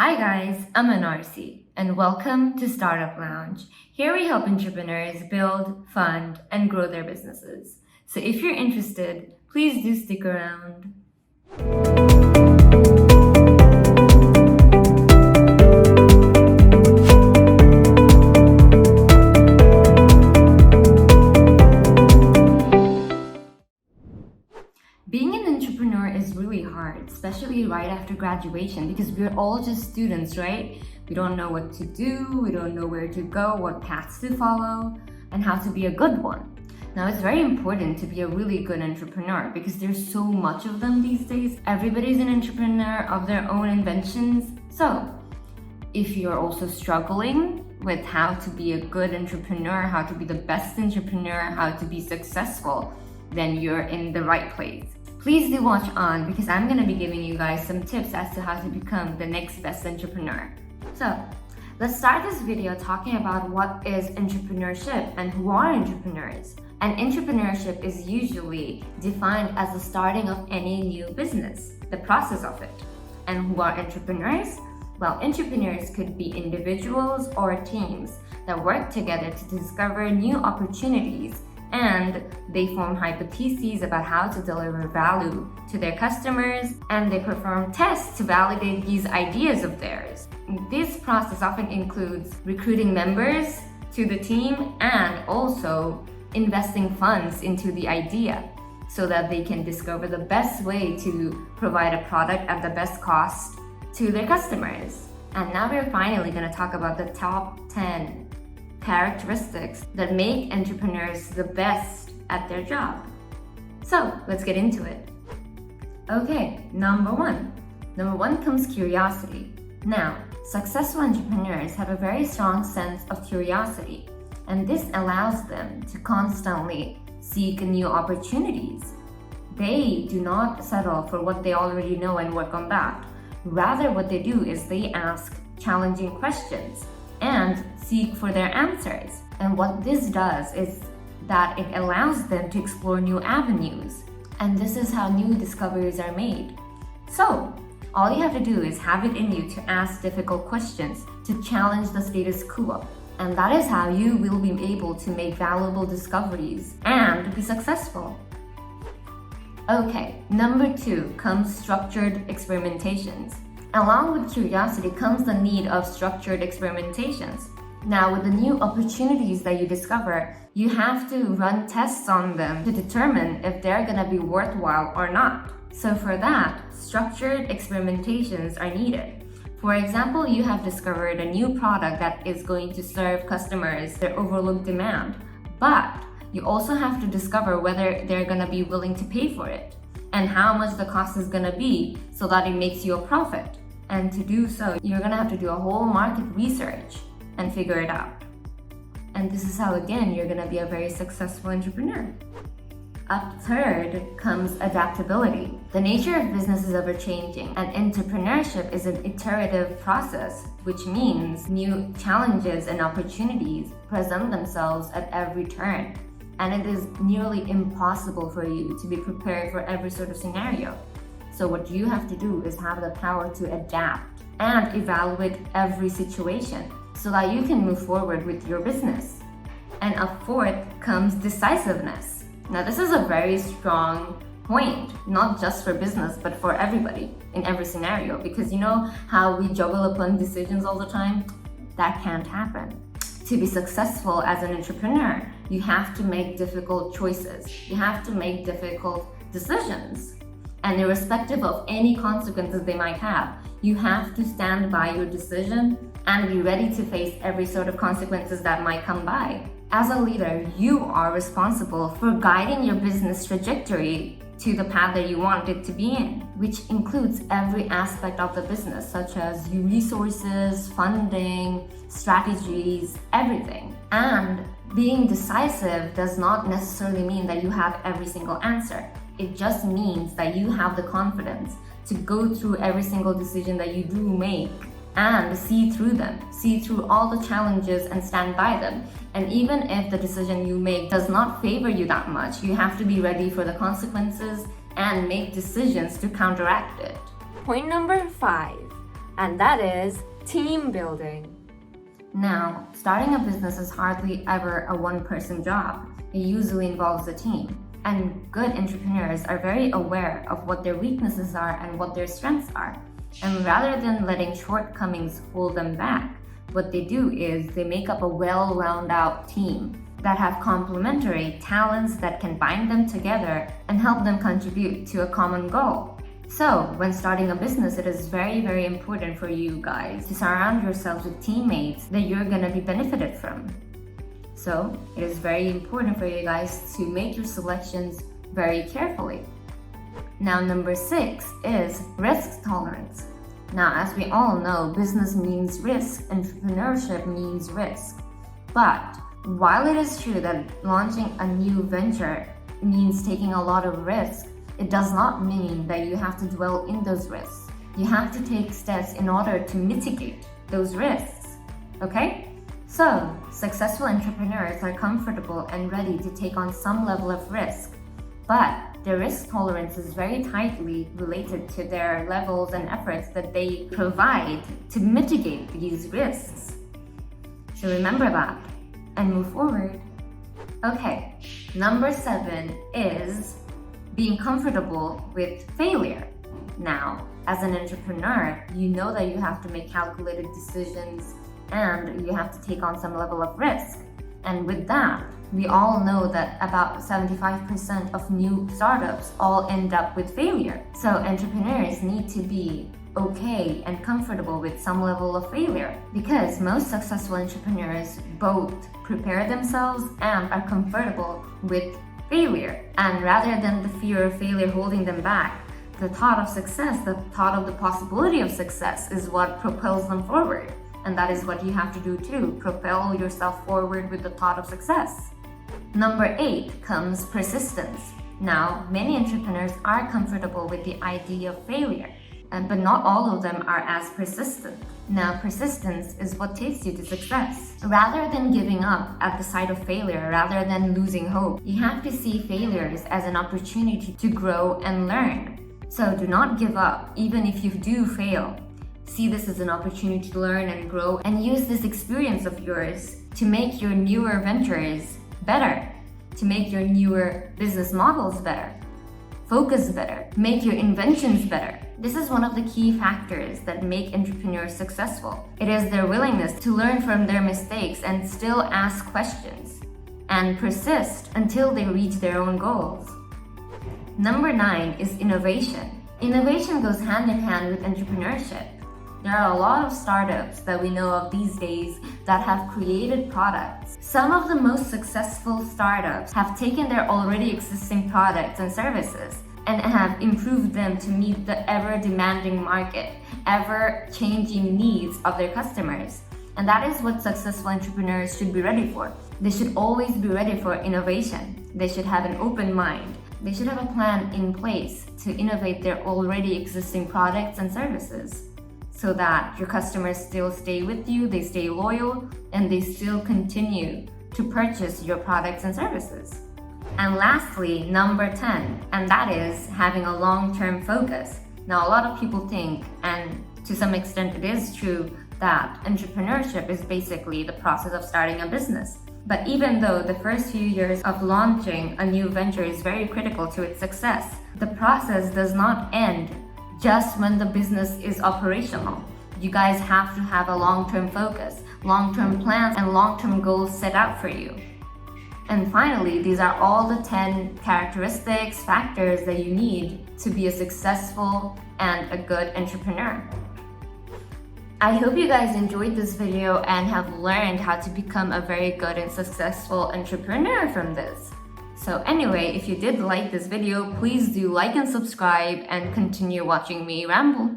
Hi guys, I'm Anarsi and welcome to Startup Lounge. Here we help entrepreneurs build, fund, and grow their businesses. So if you're interested, please do stick around. Being an entrepreneur is really hard, especially right after graduation, because we're all just students, right? We don't know what to do, we don't know where to go, what paths to follow, and how to be a good one. Now, it's very important to be a really good entrepreneur because there's so much of them these days. Everybody's an entrepreneur of their own inventions. So, if you're also struggling with how to be a good entrepreneur, how to be the best entrepreneur, how to be successful, then you're in the right place. Please do watch on because I'm going to be giving you guys some tips as to how to become the next best entrepreneur. So, let's start this video talking about what is entrepreneurship and who are entrepreneurs. And entrepreneurship is usually defined as the starting of any new business, the process of it. And who are entrepreneurs? Well, entrepreneurs could be individuals or teams that work together to discover new opportunities, and they form hypotheses about how to deliver value to their customers, and they perform tests to validate these ideas of theirs. This process often includes recruiting members to the team and also investing funds into the idea so that they can discover the best way to provide a product at the best cost to their customers. And now we're finally going to talk about the top 10 characteristics that make entrepreneurs the best at their job. So let's get into it. Okay, number one. Number one comes curiosity. Now, successful entrepreneurs have a very strong sense of curiosity, and this allows them to constantly seek new opportunities. They do not settle for what they already know and work on that. Rather, what they do is they ask challenging questions and seek for their answers. And what this does is that it allows them to explore new avenues. And this is how new discoveries are made. So, all you have to do is have it in you to ask difficult questions, to challenge the status quo. And that is how you will be able to make valuable discoveries and be successful. Okay, number two comes structured experimentations. Along with curiosity comes the need of structured experimentations. Now, with the new opportunities that you discover, you have to run tests on them to determine if they're gonna be worthwhile or not. So for that, structured experimentations are needed. For example, you have discovered a new product that is going to serve customers their overlooked demand, but you also have to discover whether they're gonna be willing to pay for it and how much the cost is gonna be so that it makes you a profit. And to do so, you're gonna have to do a whole market research and figure it out. And this is how, again, you're gonna be a very successful entrepreneur. Up third comes adaptability. The nature of business is ever-changing, and entrepreneurship is an iterative process, which means new challenges and opportunities present themselves at every turn. And it is nearly impossible for you to be prepared for every sort of scenario. So what you have to do is have the power to adapt and evaluate every situation so that you can move forward with your business. And up fourth comes decisiveness. Now, this is a very strong point, not just for business, but for everybody in every scenario, because you know how we juggle upon decisions all the time? That can't happen. To be successful as an entrepreneur, you have to make difficult choices. You have to make difficult decisions. And irrespective of any consequences they might have, you have to stand by your decision and be ready to face every sort of consequences that might come by. As a leader, you are responsible for guiding your business trajectory to the path that you want it to be in, which includes every aspect of the business, such as your resources, funding, strategies, everything. And being decisive does not necessarily mean that you have every single answer. It just means that you have the confidence to go through every single decision that you do make and see through them, see through all the challenges and stand by them. And even if the decision you make does not favor you that much, you have to be ready for the consequences and make decisions to counteract it. Point number 5. and that is team building. Now, starting a business is hardly ever a one-person job. It usually involves a team. And good entrepreneurs are very aware of what their weaknesses are and what their strengths are. And rather than letting shortcomings hold them back, what they do is they make up a well-rounded out team that have complementary talents that can bind them together and help them contribute to a common goal. So, when starting a business, it is very, very important for you guys to surround yourselves with teammates that you're gonna be benefited from. So, it is very important for you guys to make your selections very carefully. Now, number 6 is risk tolerance. Now, as we all know, business means risk, entrepreneurship means risk. But while it is true that launching a new venture means taking a lot of risk, it does not mean that you have to dwell in those risks. You have to take steps in order to mitigate those risks. Okay? So, successful entrepreneurs are comfortable and ready to take on some level of risk, but their risk tolerance is very tightly related to their levels and efforts that they provide to mitigate these risks. So remember that and move forward. Okay, number 7 is being comfortable with failure. Now, as an entrepreneur, you know that you have to make calculated decisions and you have to take on some level of risk. And with that, we all know that about 75% of new startups all end up with failure. So entrepreneurs need to be okay and comfortable with some level of failure, because most successful entrepreneurs both prepare themselves and are comfortable with failure. And rather than the fear of failure holding them back, the thought of success, the thought of the possibility of success is what propels them forward. And that is what you have to do too, propel yourself forward with the thought of success. Number 8 comes persistence. Now, many entrepreneurs are comfortable with the idea of failure, but not all of them are as persistent. Now, persistence is what takes you to success. Rather than giving up at the sight of failure, rather than losing hope, you have to see failures as an opportunity to grow and learn. So do not give up, even if you do fail. See this as an opportunity to learn and grow, and use this experience of yours to make your newer ventures better, to make your newer business models better, focus better, make your inventions better. This is one of the key factors that make entrepreneurs successful. It is their willingness to learn from their mistakes and still ask questions and persist until they reach their own goals. Number 9 is innovation. Innovation goes hand in hand with entrepreneurship. There are a lot of startups that we know of these days that have created products. Some of the most successful startups have taken their already existing products and services and have improved them to meet the ever-demanding market, ever-changing needs of their customers. And that is what successful entrepreneurs should be ready for. They should always be ready for innovation. They should have an open mind. They should have a plan in place to innovate their already existing products and services, so that your customers still stay with you, they stay loyal, and they still continue to purchase your products and services. And lastly, number 10, and that is having a long-term focus. Now, a lot of people think, and to some extent it is true, that entrepreneurship is basically the process of starting a business. But even though the first few years of launching a new venture is very critical to its success, the process does not end just when the business is operational. You guys have to have a long-term focus, long-term plans, and long-term goals set out for you. And finally, these are all the 10 characteristics, factors that you need to be a successful and a good entrepreneur. I hope you guys enjoyed this video and have learned how to become a very good and successful entrepreneur from this. So anyway, if you did like this video, please do like and subscribe and continue watching me ramble.